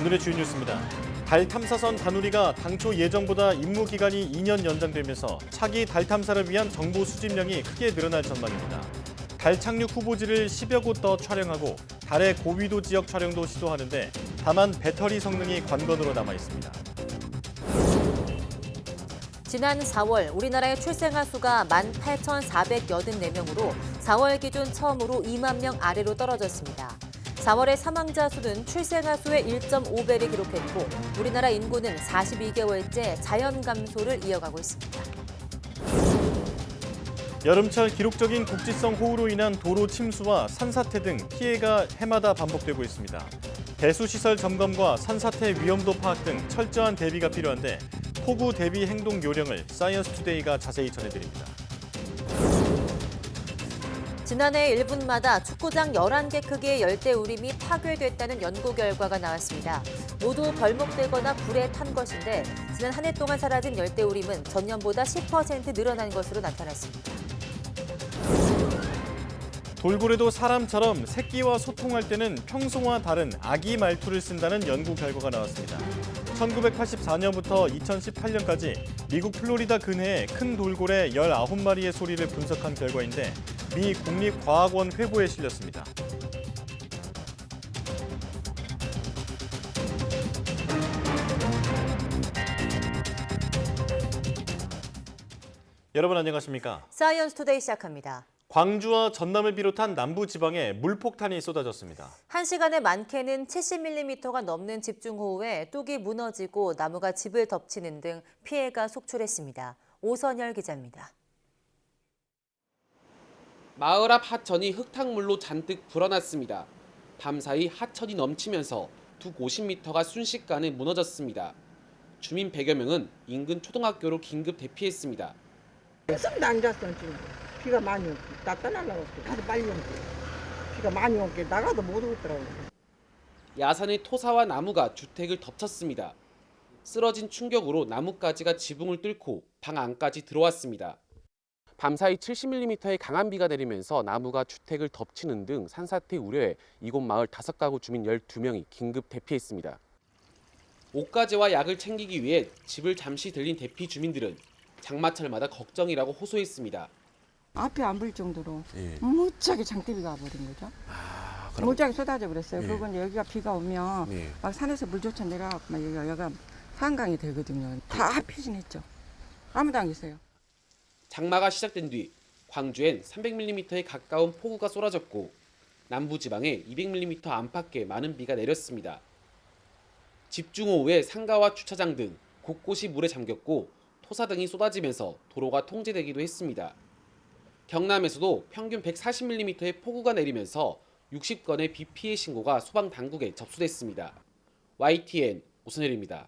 오늘의 주요 뉴스입니다. 달 탐사선 다누리가 당초 예정보다 임무 기간이 2년 연장되면서 차기 달 탐사를 위한 정보 수집량이 크게 늘어날 전망입니다. 달 착륙 후보지를 10여 곳 더 촬영하고 달의 고위도 지역 촬영도 시도하는데 다만 배터리 성능이 관건으로 남아 있습니다. 지난 4월 우리나라의 출생아 수가 18,484명으로 4월 기준 처음으로 2만 명 아래로 떨어졌습니다. 4월의 사망자 수는 출생아 수의 1.5배를 기록했고 우리나라 인구는 42개월째 자연 감소를 이어가고 있습니다. 여름철 기록적인 국지성 호우로 인한 도로 침수와 산사태 등 피해가 해마다 반복되고 있습니다. 배수시설 점검과 산사태 위험도 파악 등 철저한 대비가 필요한데 폭우 대비 행동 요령을 사이언스투데이가 자세히 전해드립니다. 지난해 1분마다 축구장 11개 크기의 열대우림이 파괴됐다는 연구 결과가 나왔습니다. 모두 벌목되거나 불에 탄 것인데 지난 한 해 동안 사라진 열대우림은 전년보다 10% 늘어난 것으로 나타났습니다. 돌고래도 사람처럼 새끼와 소통할 때는 평소와 다른 아기 말투를 쓴다는 연구 결과가 나왔습니다. 1984년부터 2018년까지 미국 플로리다 근해의 큰 돌고래 19마리의 소리를 분석한 결과인데 미 국립과학원 회보에 실렸습니다. 여러분 안녕하십니까? 사이언스투데이 시작합니다. 광주와 전남을 비롯한 남부지방에 물폭탄이 쏟아졌습니다. 1시간에 많게는 70mm가 넘는 집중호우에 뚝이 무너지고 나무가 집을 덮치는 등 피해가 속출했습니다. 오선열 기자입니다. 마을 앞 하천이 흙탕물로 잔뜩 불어났습니다. 밤사이 하천이 넘치면서 두 50m가 순식간에 무너졌습니다. 주민 100여 명은 인근 초등학교로 긴급 대피했습니다. 한숨도 안 잤어 지금. 비가 많이 오고 나 떠나려고 가서 빨리 오고 비가 많이 오고 나가도 못 오겠더라고. 야산의 토사와 나무가 주택을 덮쳤습니다. 쓰러진 충격으로 나뭇가지가 지붕을 뚫고 방 안까지 들어왔습니다. 밤사이 70mm의 강한 비가 내리면서 나무가 주택을 덮치는 등 산사태 우려에 이곳 마을 5가구 주민 12명이 긴급 대피했습니다. 옷가지와 약을 챙기기 위해 집을 잠시 들린 대피 주민들은 장마철마다 걱정이라고 호소했습니다. 앞이 안 보일 정도로 무지하게 장대비가 와버린 거죠. 무지하게 쏟아져 버렸어요. 그리고 이제 여기가 비가 오면 막 산에서 물조차 내려가고 막 여기가 한강이 되거든요. 다 피신했죠. 아무도 안 계세요. 장마가 시작된 뒤 광주엔 300mm에 가까운 폭우가 쏟아졌고 남부지방에 200mm 안팎의 많은 비가 내렸습니다. 집중호우에 상가와 주차장 등 곳곳이 물에 잠겼고 토사 등이 쏟아지면서 도로가 통제되기도 했습니다. 경남에서도 평균 140mm의 폭우가 내리면서 60건의 비 피해 신고가 소방당국에 접수됐습니다. YTN 오선열입니다.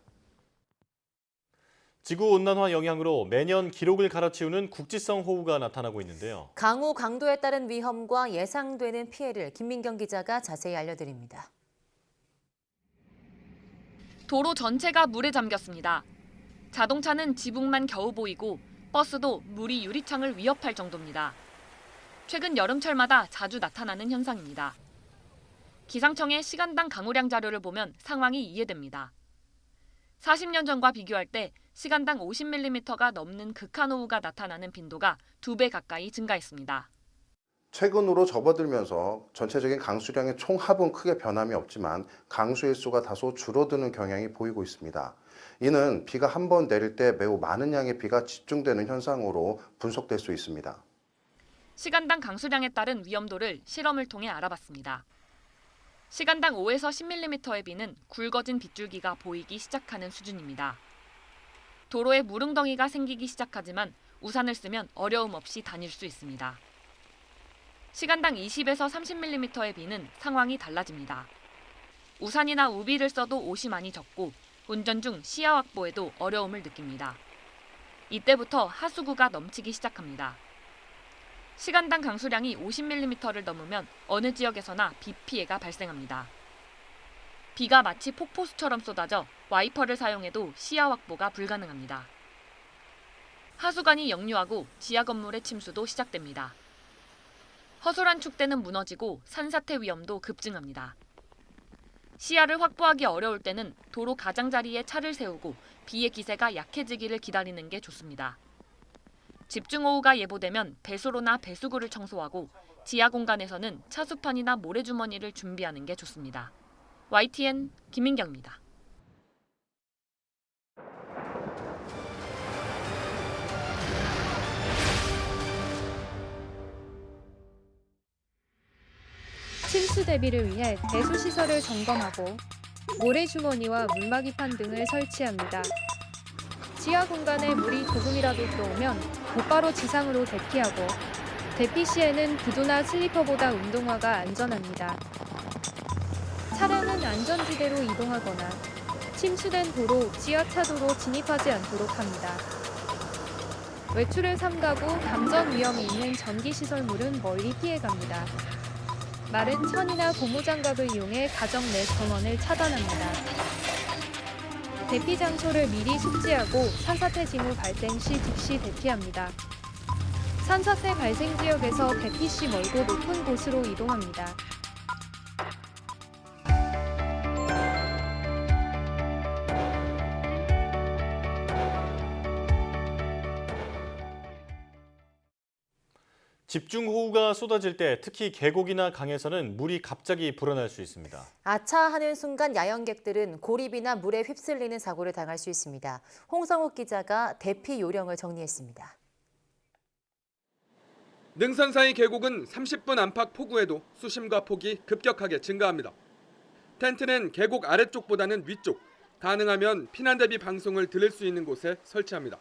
지구온난화 영향으로 매년 기록을 갈아치우는 국지성 호우가 나타나고 있는데요. 강우 강도에 따른 위험과 예상되는 피해를 김민경 기자가 자세히 알려드립니다. 도로 전체가 물에 잠겼습니다. 자동차는 지붕만 겨우 보이고 버스도 물이 유리창을 위협할 정도입니다. 최근 여름철마다 자주 나타나는 현상입니다. 기상청의 시간당 강우량 자료를 보면 상황이 이해됩니다. 40년 전과 비교할 때 시간당 50mm가 넘는 극한호우가 나타나는 빈도가 2배 가까이 증가했습니다. 최근으로 접어들면서 전체적인 강수량의 총합은 크게 변함이 없지만 강수 일수가 다소 줄어드는 경향이 보이고 있습니다. 이는 비가 한 번 내릴 때 매우 많은 양의 비가 집중되는 현상으로 분석될 수 있습니다. 시간당 강수량에 따른 위험도를 실험을 통해 알아봤습니다. 시간당 5에서 10mm의 비는 굵어진 빗줄기가 보이기 시작하는 수준입니다. 도로에 무릉덩이가 생기기 시작하지만 우산을 쓰면 어려움 없이 다닐 수 있습니다. 시간당 20에서 30mm의 비는 상황이 달라집니다. 우산이나 우비를 써도 옷이 많이 젖고 운전 중 시야 확보에도 어려움을 느낍니다. 이때부터 하수구가 넘치기 시작합니다. 시간당 강수량이 50mm를 넘으면 어느 지역에서나 비 피해가 발생합니다. 비가 마치 폭포수처럼 쏟아져 와이퍼를 사용해도 시야 확보가 불가능합니다. 하수관이 역류하고 지하 건물의 침수도 시작됩니다. 허술한 축대는 무너지고 산사태 위험도 급증합니다. 시야를 확보하기 어려울 때는 도로 가장자리에 차를 세우고 비의 기세가 약해지기를 기다리는 게 좋습니다. 집중호우가 예보되면 배수로나 배수구를 청소하고 지하 공간에서는 차수판이나 모래주머니를 준비하는 게 좋습니다. YTN 김민경입니다. 침수 대비를 위해 배수시설을 점검하고 모래주머니와 물막이판 등을 설치합니다. 지하 공간에 물이 조금이라도 들어오면 곧바로 지상으로 대피하고 대피 시에는 구두나 슬리퍼보다 운동화가 안전합니다. 차량은 안전지대로 이동하거나 침수된 도로, 지하차도로 진입하지 않도록 합니다. 외출을 삼가고 감전 위험이 있는 전기시설물은 멀리 피해갑니다. 마른 천이나 고무장갑을 이용해 가정 내 전원을 차단합니다. 대피 장소를 미리 숙지하고 산사태 징후 발생 시 즉시 대피합니다. 산사태 발생 지역에서 대피 시 멀고 높은 곳으로 이동합니다. 집중호우가 쏟아질 때 특히 계곡이나 강에서는 물이 갑자기 불어날 수 있습니다. 아차하는 순간 야영객들은 고립이나 물에 휩쓸리는 사고를 당할 수 있습니다. 홍성욱 기자가 대피 요령을 정리했습니다. 능선사이 계곡은 30분 안팎 폭우에도 수심과 폭이 급격하게 증가합니다. 텐트는 계곡 아래쪽보다는 위쪽, 가능하면 피난 대비 방송을 들을 수 있는 곳에 설치합니다.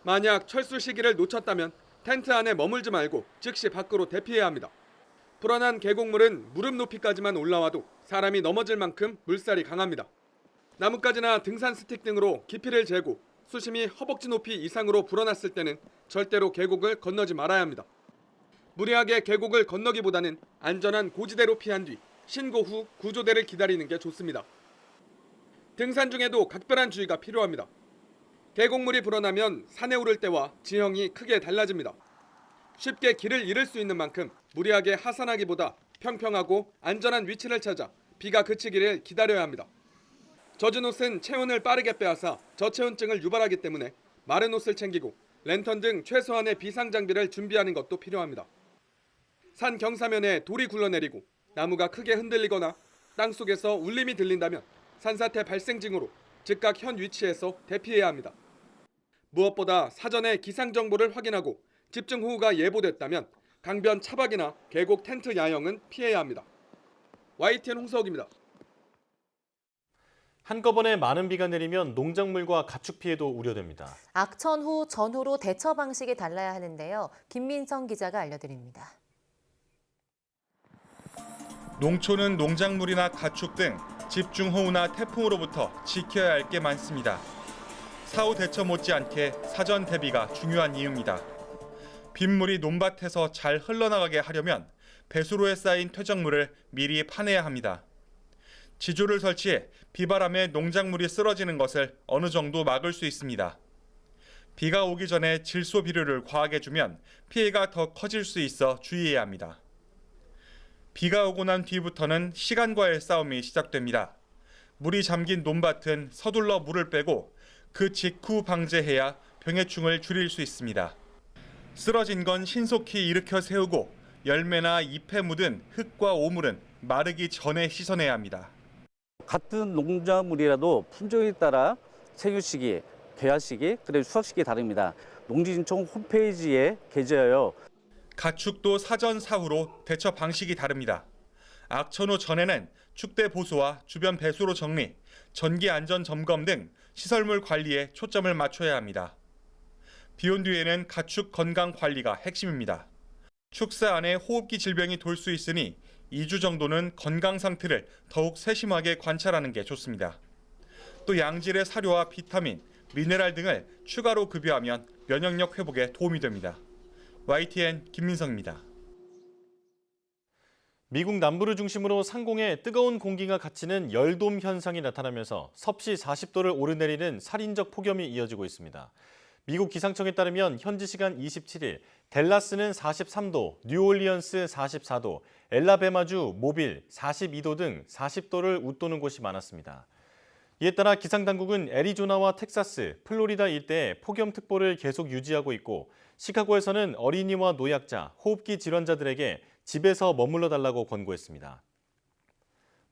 만약 철수 시기를 놓쳤다면 텐트 안에 머물지 말고 즉시 밖으로 대피해야 합니다. 불어난 계곡물은 무릎 높이까지만 올라와도 사람이 넘어질 만큼 물살이 강합니다. 나뭇가지나 등산 스틱 등으로 깊이를 재고 수심이 허벅지 높이 이상으로 불어났을 때는 절대로 계곡을 건너지 말아야 합니다. 무리하게 계곡을 건너기보다는 안전한 고지대로 피한 뒤 신고 후 구조대를 기다리는 게 좋습니다. 등산 중에도 각별한 주의가 필요합니다. 계곡물이 불어나면 산에 오를 때와 지형이 크게 달라집니다. 쉽게 길을 잃을 수 있는 만큼 무리하게 하산하기보다 평평하고 안전한 위치를 찾아 비가 그치기를 기다려야 합니다. 젖은 옷은 체온을 빠르게 빼앗아 저체온증을 유발하기 때문에 마른 옷을 챙기고 랜턴 등 최소한의 비상 장비를 준비하는 것도 필요합니다. 산 경사면에 돌이 굴러내리고 나무가 크게 흔들리거나 땅속에서 울림이 들린다면 산사태 발생 징후로 즉각 현 위치에서 대피해야 합니다. 무엇보다 사전에 기상 정보를 확인하고 집중호우가 예보됐다면 강변 차박이나 계곡 텐트 야영은 피해야 합니다. YTN 홍석입니다. 한꺼번에 많은 비가 내리면 농작물과 가축 피해도 우려됩니다. 악천 후 전후로 대처 방식이 달라야 하는데요. 김민성 기자가 알려드립니다. 농촌은 농작물이나 가축 등 집중호우나 태풍으로부터 지켜야 할 게 많습니다. 사후 대처 못지않게 사전 대비가 중요한 이유입니다. 빗물이 논밭에서 잘 흘러나가게 하려면 배수로에 쌓인 퇴적물을 미리 파내야 합니다. 지조를 설치해 비바람에 농작물이 쓰러지는 것을 어느 정도 막을 수 있습니다. 비가 오기 전에 질소 비료를 과하게 주면 피해가 더 커질 수 있어 주의해야 합니다. 비가 오고 난 뒤부터는 시간과의 싸움이 시작됩니다. 물이 잠긴 논밭은 서둘러 물을 빼고 그 직후 방제해야 병해충을 줄일 수 있습니다. 쓰러진 건 신속히 일으켜 세우고 열매나 잎에 묻은 흙과 오물은 마르기 전에 씻어내야 합니다. 같은 농작물이라도 품종에 따라 생육 시기, 개화 시기, 그리고 수확 시기 다릅니다. 농지진청 홈페이지에 게재하여 가축도 사전 사후로 대처 방식이 다릅니다. 악천후 전에는 축대 보수와 주변 배수로 정리, 전기 안전 점검 등 시설물 관리에 초점을 맞춰야 합니다. 비온 뒤에는 가축 건강 관리가 핵심입니다. 축사 안에 호흡기 질병이 돌 수 있으니 2주 정도는 건강 상태를 더욱 세심하게 관찰하는 게 좋습니다. 또 양질의 사료와 비타민, 미네랄 등을 추가로 급여하면 면역력 회복에 도움이 됩니다. YTN 김민성입니다. 미국 남부를 중심으로 상공에 뜨거운 공기가 갇히는 열돔 현상이 나타나면서 섭씨 40도를 오르내리는 살인적 폭염이 이어지고 있습니다. 미국 기상청에 따르면 현지 시간 27일 댈라스는 43도, 뉴올리언스 44도, 엘라베마주 모빌 42도 등 40도를 웃도는 곳이 많았습니다. 이에 따라 기상당국은 애리조나와 텍사스, 플로리다 일대에 폭염특보를 계속 유지하고 있고 시카고에서는 어린이와 노약자, 호흡기 질환자들에게 집에서 머물러 달라고 권고했습니다.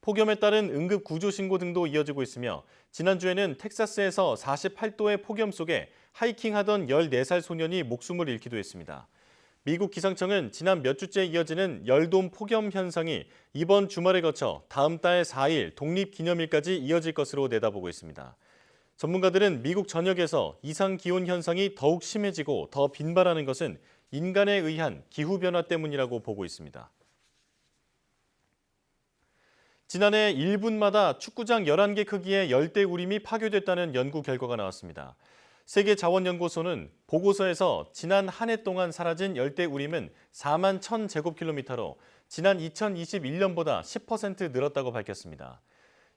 폭염에 따른 응급 구조 신고 등도 이어지고 있으며 지난주에는 텍사스에서 48도의 폭염 속에 하이킹하던 14살 소년이 목숨을 잃기도 했습니다. 미국 기상청은 지난 몇 주째 이어지는 열돔 폭염 현상이 이번 주말에 거쳐 다음 달 4일 독립기념일까지 이어질 것으로 내다보고 있습니다. 전문가들은 미국 전역에서 이상 기온 현상이 더욱 심해지고 더 빈발하는 것은 인간에 의한 기후변화 때문이라고 보고 있습니다. 지난해 1분마다 축구장 11개 크기의 열대우림이 파괴됐다는 연구 결과가 나왔습니다. 세계자원연구소는 보고서에서 지난 한 해 동안 사라진 열대우림은 4만 1,000제곱킬로미터로 지난 2021년보다 10% 늘었다고 밝혔습니다.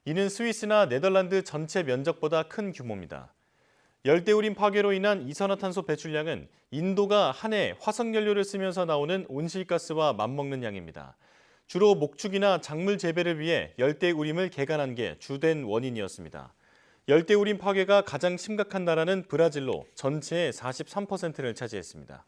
이는 스위스나 네덜란드 전체 면적보다 큰 규모입니다. 열대우림 파괴로 인한 이산화탄소 배출량은 인도가 한 해 화석연료를 쓰면서 나오는 온실가스와 맞먹는 양입니다. 주로 목축이나 작물 재배를 위해 열대우림을 개간한 게 주된 원인이었습니다. 열대우림 파괴가 가장 심각한 나라는 브라질로 전체의 43%를 차지했습니다.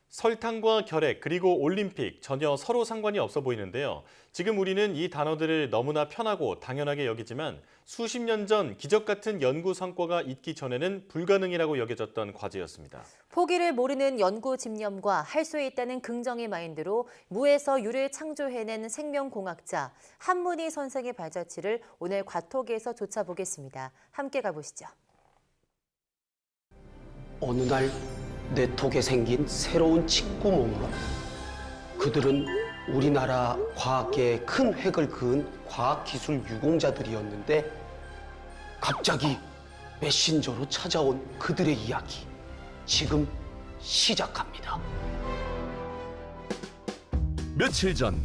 설탕과 결핵 그리고 올림픽 전혀 서로 상관이 없어 보이는데요. 지금 우리는 이 단어들을 너무나 편하고 당연하게 여기지만 수십 년 전 기적 같은 연구 성과가 있기 전에는 불가능이라고 여겨졌던 과제였습니다. 포기를 모르는 연구 집념과 할 수 있다는 긍정의 마인드로 무에서 유를 창조해낸 생명공학자 한문희 선생의 발자취를 오늘 과톡에서 좇아보겠습니다. 함께 가보시죠. 어느 날 내 톡에 생긴 새로운 친구 몸으로 그들은 우리나라 과학계에 큰 획을 그은 과학기술 유공자들이었는데 갑자기 메신저로 찾아온 그들의 이야기 지금 시작합니다. 며칠 전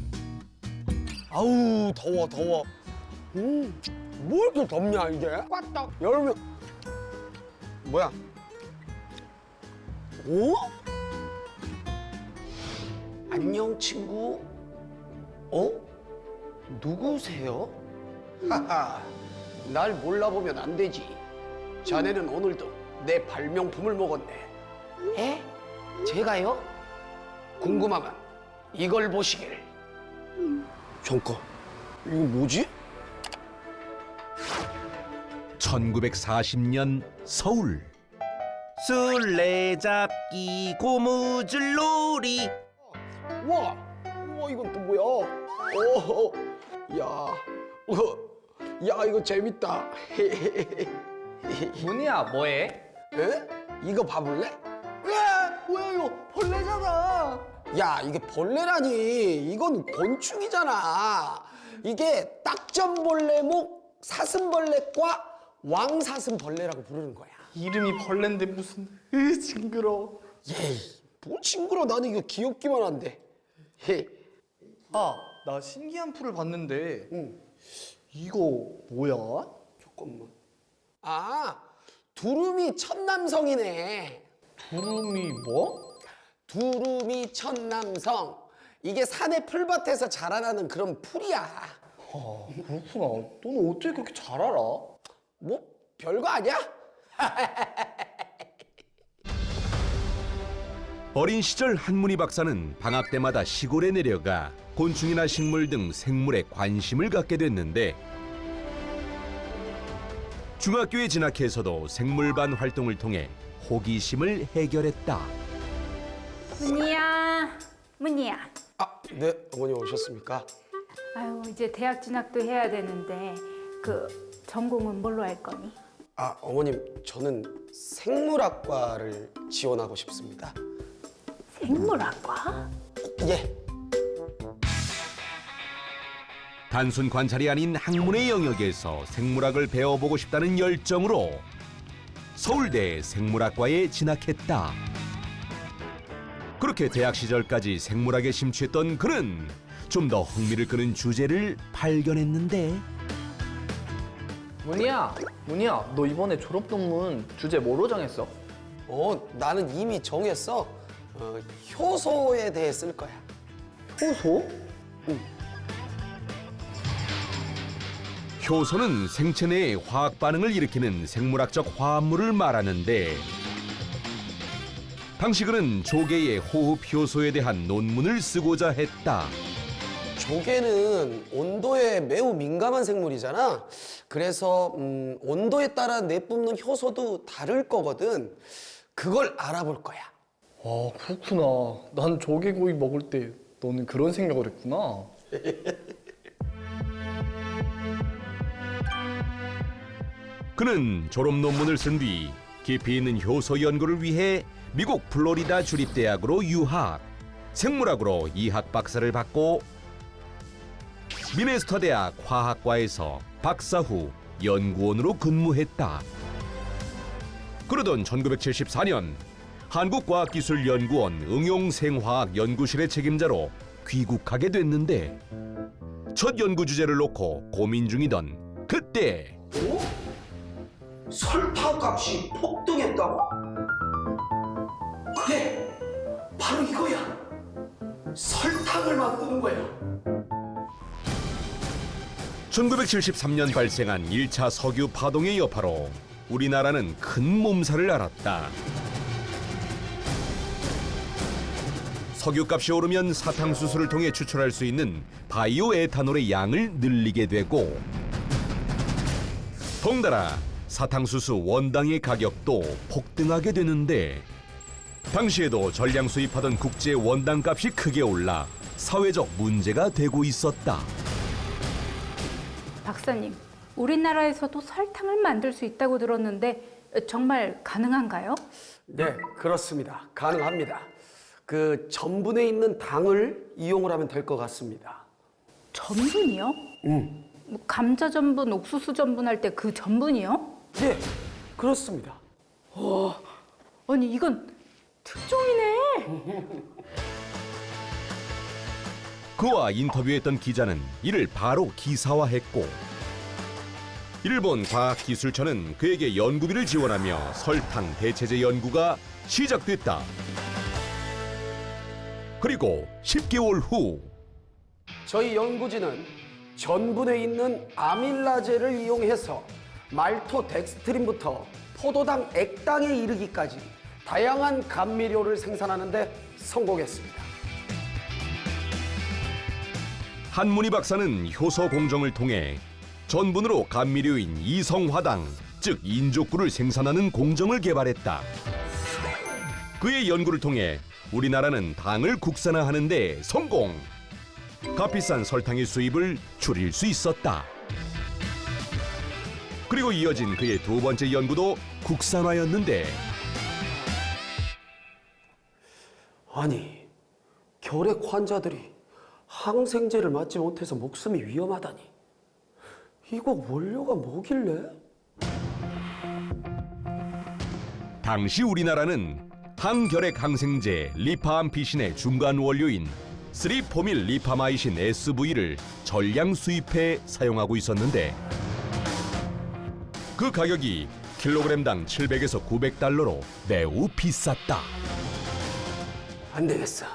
아우 더워 뭐 이렇게 덥냐 이제 꽉딱 여름이 뭐야 오? 안녕 친구 누구세요? 하하 날 몰라보면 안 되지. 자네는 오늘도 내 발명품을 먹었네. 에? 제가요? 궁금하면 이걸 보시길. 잠깐 이거 뭐지? 1940년 서울. 술래잡기 고무줄놀이. 우와 이건 또 뭐야? 야 이거 재밌다. 문희야 뭐해? 에? 이거 봐볼래? 야 뭐야 이거 벌레잖아. 야 이게 벌레라니 이건 곤충이잖아. 이게 딱전벌레목 사슴벌레과 왕사슴벌레라고 부르는 거야. 이름이 벌레인데 무슨 징그러워. 예이 뭘 징그러. 나는 이거 귀엽기만 한데. 아, 나 신기한 풀을 봤는데 응. 이거 뭐야? 잠깐만. 아 두루미 천남성이네. 두루미 뭐? 두루미 천남성. 이게 산의 풀밭에서 자라나는 그런 풀이야. 아, 그렇구나. 너는 어떻게 그렇게 잘 알아? 뭐 별거 아니야? 어린 시절 한문희 박사는 방학 때마다 시골에 내려가 곤충이나 식물 등 생물에 관심을 갖게 됐는데 중학교에 진학해서도 생물반 활동을 통해 호기심을 해결했다. 문희야. 아, 네, 어머니 오셨습니까? 아유, 이제 대학 진학도 해야 되는데 그 전공은 뭘로 할 거니? 아, 어머님, 저는 생물학과를 지원하고 싶습니다. 생물학과? 예. 단순 관찰이 아닌 학문의 영역에서 생물학을 배워보고 싶다는 열정으로 서울대 생물학과에 진학했다. 그렇게 대학 시절까지 생물학에 심취했던 그는 좀 더 흥미를 끄는 주제를 발견했는데 문희야, 너 이번에 졸업 논문 주제 뭐로 정했어? 나는 이미 정했어. 효소에 대해 쓸 거야. 효소? 효소는 생체 내의 화학 반응을 일으키는 생물학적 화합물을 말하는데 당시 그는 조개의 호흡 효소에 대한 논문을 쓰고자 했다. 조개는 온도에 매우 민감한 생물이잖아. 그래서 온도에 따라 내뿜는 효소도 다를 거거든. 그걸 알아볼 거야. 아, 그렇구나. 난 조개구이 먹을 때 너는 그런 생각을 했구나. 그는 졸업 논문을 쓴 뒤 깊이 있는 효소 연구를 위해 미국 플로리다 주립대학으로 유학, 생물학으로 2학 박사를 받고 미네소타 대학 화학과에서 박사 후 연구원으로 근무했다. 그러던 1974년 한국과학기술연구원 응용생화학연구실의 책임자로 귀국하게 됐는데 첫 연구 주제를 놓고 고민 중이던 그때 설탕값이 폭등했다고? 그래, 바로 이거야. 설탕을 만드는 거야. 1973년 발생한 1차 석유 파동의 여파로 우리나라는 큰 몸살을 앓았다. 석유값이 오르면 사탕수수를 통해 추출할 수 있는 바이오 에탄올의 양을 늘리게 되고 덩달아 사탕수수 원당의 가격도 폭등하게 되는데 당시에도 전량 수입하던 국제 원당값이 크게 올라 사회적 문제가 되고 있었다. 박사님, 우리나라에서도 설탕을 만들 수 있다고 들었는데 정말 가능한가요? 네, 그렇습니다. 가능합니다. 그 전분에 있는 당을 이용을 하면 될 것 같습니다. 전분이요? 뭐 감자 전분, 옥수수 전분 할 때 그 전분이요? 네, 그렇습니다. 와, 아니 이건 특종이네. 그와 인터뷰했던 기자는 이를 바로 기사화했고 일본 과학기술청은 그에게 연구비를 지원하며 설탕 대체제 연구가 시작됐다. 그리고 10개월 후 저희 연구진은 전분에 있는 아밀라제를 이용해서 말토덱스트린부터 포도당 액당에 이르기까지 다양한 감미료를 생산하는 데 성공했습니다. 한문희 박사는 효소 공정을 통해 전분으로 감미료인 이성화당, 즉 인조꿀을 생산하는 공정을 개발했다. 그의 연구를 통해 우리나라는 당을 국산화하는 데 성공! 값비싼 설탕의 수입을 줄일 수 있었다. 그리고 이어진 그의 두 번째 연구도 국산화였는데 아니, 결핵 환자들이 항생제를 맞지 못해서 목숨이 위험하다니. 이거 원료가 뭐길래? 당시 우리나라는 항결핵 항생제 리파암피신의 중간 원료인 3포밀 리파마이신 SV를 전량 수입해 사용하고 있었는데 그 가격이 킬로그램당 700에서 900달러로 매우 비쌌다. 안 되겠어.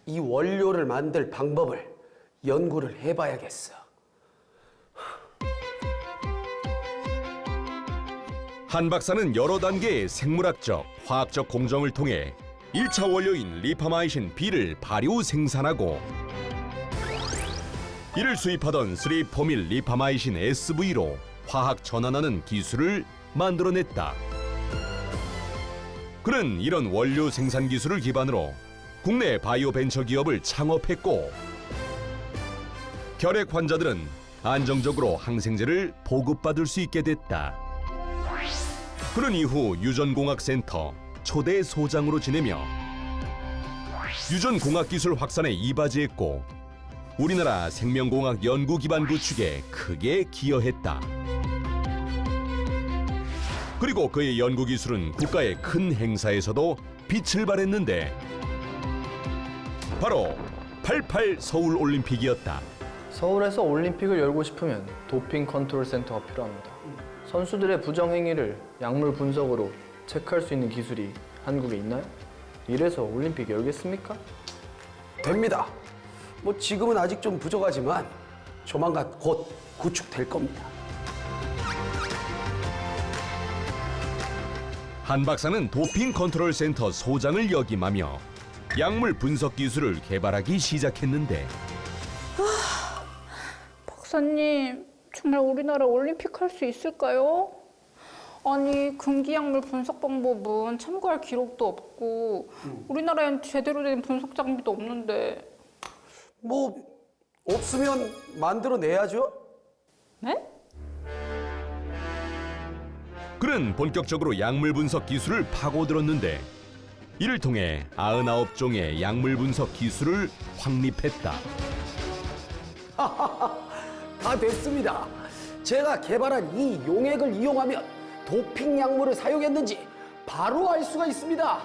이 원료를 만들 방법을 연구를 해봐야겠어. 한 박사는 여러 단계의 생물학적, 화학적 공정을 통해 1차 원료인 리파마이신 B를 발효 생산하고 이를 수입하던 3포밀 리파마이신 SV로 화학 전환하는 기술을 만들어냈다. 그는 이런 원료 생산 기술을 기반으로 국내 바이오 벤처 기업을 창업했고 결핵 환자들은 안정적으로 항생제를 보급받을 수 있게 됐다. 그런 이후 유전공학센터 초대 소장으로 지내며 유전공학기술 확산에 이바지했고 우리나라 생명공학 연구 기반 구축에 크게 기여했다. 그리고 그의 연구기술은 국가의 큰 행사에서도 빛을 발했는데 바로 88 서울 올림픽이었다. 서울에서 올림픽을 열고 싶으면 도핑 컨트롤 센터가 필요합니다. 선수들의 부정 행위를 약물 분석으로 체크할 수 있는 기술이 한국에 있나요? 이래서 올림픽 열겠습니까? 됩니다. 뭐 지금은 아직 좀 부족하지만 조만간 곧 구축될 겁니다. 한 박사는 도핑 컨트롤 센터 소장을 역임하며 약물 분석 기술을 개발하기 시작했는데 박사님, 정말 우리나라 올림픽 할 수 있을까요? 아니, 금기약물 분석 방법은 참고할 기록도 없고 우리나라엔 제대로 된 분석 장비도 없는데. 뭐 없으면 만들어내야죠. 네? 그는 본격적으로 약물 분석 기술을 파고들었는데 이를 통해 99종의 약물 분석 기술을 확립했다. 다 됐습니다. 제가 개발한 이 용액을 이용하면 도핑 약물을 사용했는지 바로 알 수가 있습니다.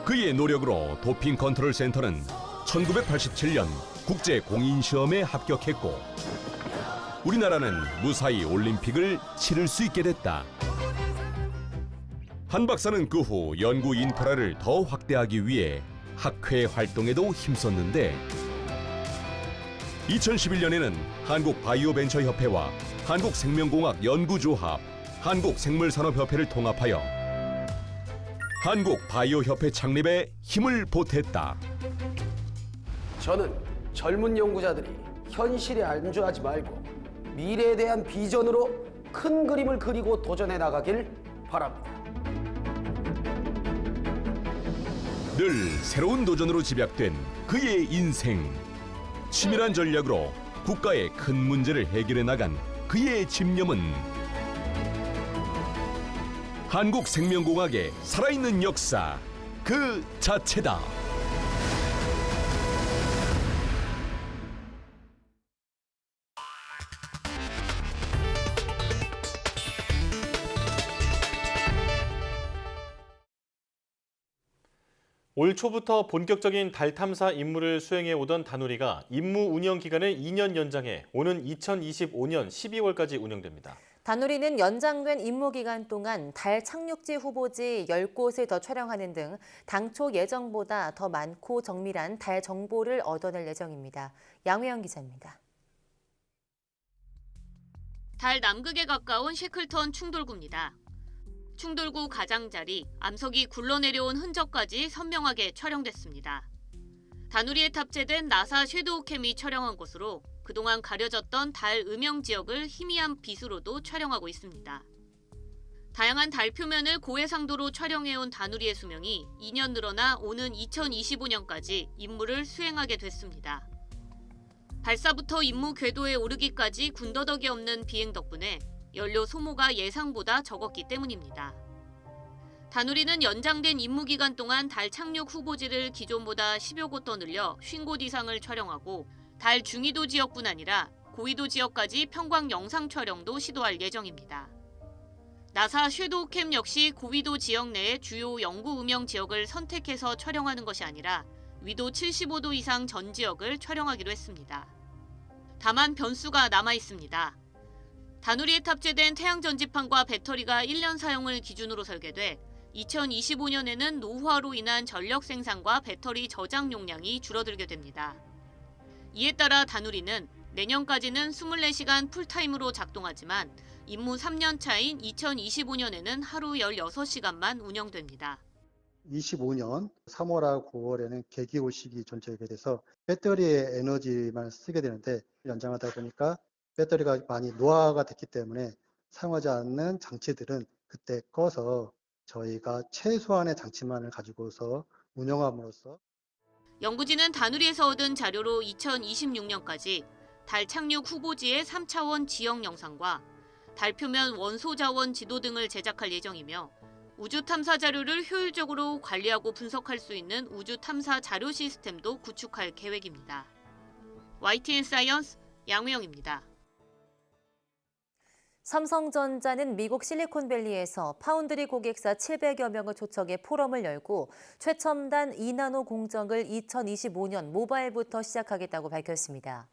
그의 노력으로 도핑 컨트롤 센터는 1987년 국제 공인시험에 합격했고 우리나라는 무사히 올림픽을 치를 수 있게 됐다. 한 박사는 그 후 연구 인프라를 더 확대하기 위해 학회 활동에도 힘썼는데 2011년에는 한국바이오벤처협회와 한국생명공학연구조합, 한국생물산업협회를 통합하여 한국바이오협회 창립에 힘을 보탰다. 저는 젊은 연구자들이 현실에 안주하지 말고 미래에 대한 비전으로 큰 그림을 그리고 도전해 나가길 바랍니다. 늘 새로운 도전으로 집약된 그의 인생. 치밀한 전략으로 국가의 큰 문제를 해결해 나간 그의 집념은 한국 생명공학의 살아있는 역사 그 자체다. 올 초부터 본격적인 달 탐사 임무를 수행해 오던 다누리가 임무 운영 기간을 2년 연장해 오는 2025년 12월까지 운영됩니다. 다누리는 연장된 임무 기간 동안 달 착륙지 후보지 10곳을 더 촬영하는 등 당초 예정보다 더 많고 정밀한 달 정보를 얻어낼 예정입니다. 양회영 기자입니다. 달 남극에 가까운 쉐클턴 충돌구입니다. 충돌구 가장자리, 암석이 굴러내려온 흔적까지 선명하게 촬영됐습니다. 다누리에 탑재된 나사 섀도우 캠이 촬영한 곳으로 그동안 가려졌던 달 음영 지역을 희미한 빛으로도 촬영하고 있습니다. 다양한 달 표면을 고해상도로 촬영해온 다누리의 수명이 2년 늘어나 오는 2025년까지 임무를 수행하게 됐습니다. 발사부터 임무 궤도에 오르기까지 군더더기 없는 비행 덕분에 연료 소모가 예상보다 적었기 때문입니다. 다누리는 연장된 임무 기간 동안 달 착륙 후보지를 기존보다 10여 곳 더 늘려 50곳 이상을 촬영하고 달 중위도 지역뿐 아니라 고위도 지역까지 평광 영상 촬영도 시도할 예정입니다. 나사 섀도우 캠 역시 고위도 지역 내의 주요 연구 음영 지역을 선택해서 촬영하는 것이 아니라 위도 75도 이상 전 지역을 촬영하기로 했습니다. 다만 변수가 남아 있습니다. 다누리에 탑재된 태양 전지판과 배터리가 1년 사용을 기준으로 설계돼 2025년에는 노후화로 인한 전력 생산과 배터리 저장 용량이 줄어들게 됩니다. 이에 따라 다누리는 내년까지는 24시간 풀타임으로 작동하지만 임무 3년 차인 2025년에는 하루 16시간만 운영됩니다. 25년 3월하고 9월에는 개기호 시기 전체에 대해서 배터리의 에너지만 쓰게 되는데 연장하다 보니까 배터리가 많이 노화가 됐기 때문에 사용하지 않는 장치들은 그때 꺼서 저희가 최소한의 장치만을 가지고서 운영함으로써 연구진은 다누리에서 얻은 자료로 2026년까지 달 착륙 후보지의 3차원 지형 영상과 달 표면 원소 자원 지도 등을 제작할 예정이며 우주 탐사 자료를 효율적으로 관리하고 분석할 수 있는 우주 탐사 자료 시스템도 구축할 계획입니다. YTN 사이언스 양우영입니다. 삼성전자는 미국 실리콘밸리에서 파운드리 고객사 700여 명을 초청해 포럼을 열고 최첨단 2나노 공정을 2025년 모바일부터 시작하겠다고 밝혔습니다.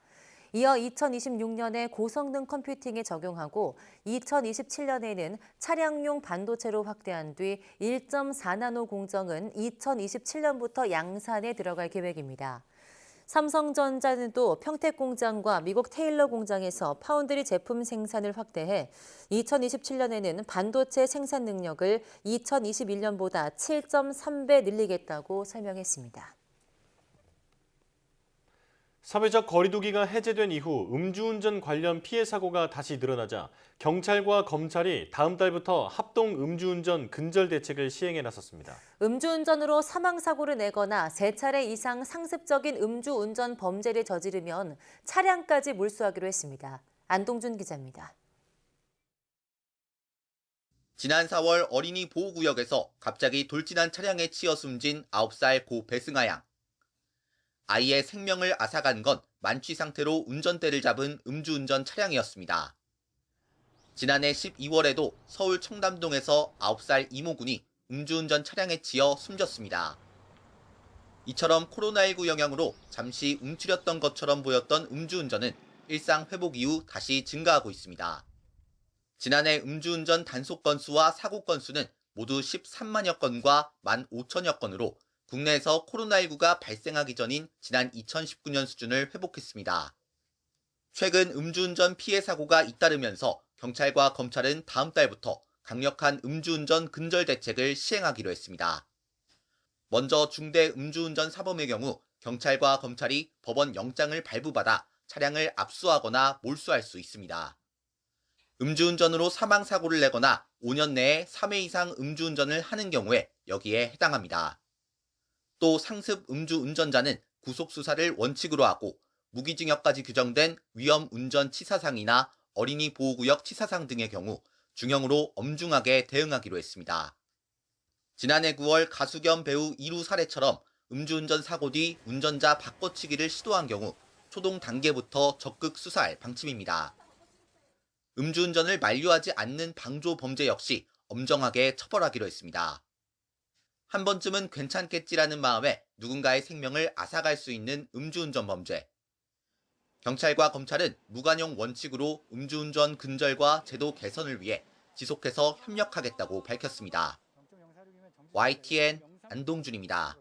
이어 2026년에 고성능 컴퓨팅에 적용하고 2027년에는 차량용 반도체로 확대한 뒤 1.4나노 공정은 2027년부터 양산에 들어갈 계획입니다. 삼성전자는 또 평택 공장과 미국 테일러 공장에서 파운드리 제품 생산을 확대해 2027년에는 반도체 생산 능력을 2021년보다 7.3배 늘리겠다고 설명했습니다. 사회적 거리두기가 해제된 이후 음주운전 관련 피해 사고가 다시 늘어나자 경찰과 검찰이 다음 달부터 합동 음주운전 근절 대책을 시행에 나섰습니다. 음주운전으로 사망사고를 내거나 3차례 이상 상습적인 음주운전 범죄를 저지르면 차량까지 몰수하기로 했습니다. 안동준 기자입니다. 지난 4월 어린이 보호구역에서 갑자기 돌진한 차량에 치여 숨진 9살 고 배승아 양. 아이의 생명을 앗아간 건 만취 상태로 운전대를 잡은 음주운전 차량이었습니다. 지난해 12월에도 서울 청담동에서 9살 이모군이 음주운전 차량에 치여 숨졌습니다. 이처럼 코로나19 영향으로 잠시 움츠렸던 것처럼 보였던 음주운전은 일상 회복 이후 다시 증가하고 있습니다. 지난해 음주운전 단속 건수와 사고 건수는 모두 13만여 건과 15,000여 건으로 국내에서 코로나19가 발생하기 전인 지난 2019년 수준을 회복했습니다. 최근 음주운전 피해 사고가 잇따르면서 경찰과 검찰은 다음 달부터 강력한 음주운전 근절 대책을 시행하기로 했습니다. 먼저 중대 음주운전 사범의 경우 경찰과 검찰이 법원 영장을 발부받아 차량을 압수하거나 몰수할 수 있습니다. 음주운전으로 사망사고를 내거나 5년 내에 3회 이상 음주운전을 하는 경우에 여기에 해당합니다. 또 상습 음주운전자는 구속수사를 원칙으로 하고 무기징역까지 규정된 위험운전 치사상이나 어린이 보호구역 치사상 등의 경우 중형으로 엄중하게 대응하기로 했습니다. 지난해 9월 가수 겸 배우 이루 사례처럼 음주운전 사고 뒤 운전자 바꿔치기를 시도한 경우 초동 단계부터 적극 수사할 방침입니다. 음주운전을 만류하지 않는 방조 범죄 역시 엄정하게 처벌하기로 했습니다. 한 번쯤은 괜찮겠지라는 마음에 누군가의 생명을 앗아갈 수 있는 음주운전 범죄. 경찰과 검찰은 무관용 원칙으로 음주운전 근절과 제도 개선을 위해 지속해서 협력하겠다고 밝혔습니다. YTN 안동준입니다.